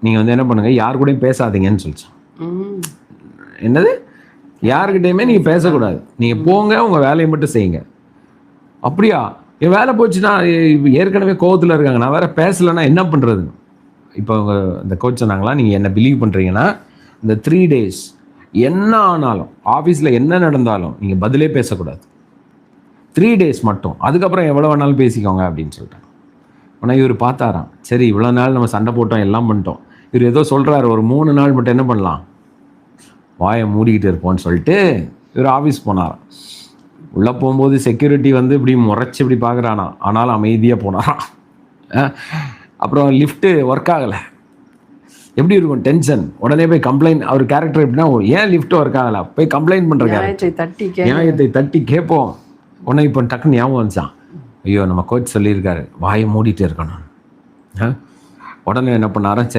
நீங்கள் வந்து என்ன பண்ணுங்க, யார் கூடயும் பேசாதீங்கன்னு சொல்லிச்சு. என்னது, யாருக்கிட்டையுமே நீங்கள் பேசக்கூடாது, நீங்கள் போங்க உங்கள் வேலையை மட்டும் செய்யுங்க. அப்படியா, என் வேலை போச்சுன்னா ஏற்கனவே கோவத்தில் இருக்காங்க, நான் வேற பேசலைன்னா என்ன பண்ணுறது? இப்போ அவங்க இந்த கோச் சொன்னாங்களா, நீங்கள் என்ன பிலீவ் பண்ணுறீங்கன்னா இந்த 3 days என்ன ஆனாலும், ஆஃபீஸில் என்ன நடந்தாலும் நீங்கள் பதிலே பேசக்கூடாது. 3 days மட்டும், அதுக்கப்புறம் எவ்வளோ வேணாலும் பேசிக்கோங்க அப்படின்னு சொல்லிட்டாங்க. ஆனால் இவர் பார்த்தாராம், சரி இவ்வளோ நாள் நம்ம சண்டை போட்டோம், எல்லாம் பண்ணிட்டோம், இவர் ஏதோ சொல்கிறாரு, ஒரு 3 நாள் மட்டும் என்ன பண்ணலாம், வாயை மூடிக்கிட்டு இருப்போம்னு சொல்லிட்டு இவர் ஆஃபீஸ் போனாராம். உள்ளே போகும்போது செக்யூரிட்டி வந்து இப்படி முறைச்சி இப்படி பார்க்குறானா, ஆனாலும் அமைதியாக போனாராம். அப்புறம் லிஃப்ட்டு ஒர்க் ஆகலை, எப்படி இருக்கும் டென்ஷன், உடனே போய் கம்ப்ளைண்ட். அவர் கேரக்டர் எப்படின்னா, ஏன் லிஃப்ட் ஒர்க் ஆகலை, போய் கம்ப்ளைண்ட் பண்ணுற கேரக்டர், நியாயத்தை தட்டி கேட்போம். உடனே இப்போ டக்குன்னு ஞாபகம் வந்துச்சான், ஐயோ நம்ம கோச் சொல்லியிருக்காரு வாயை மூடிட்டு இருக்கணும். உடனே என்ன பண்ணாரா, சரி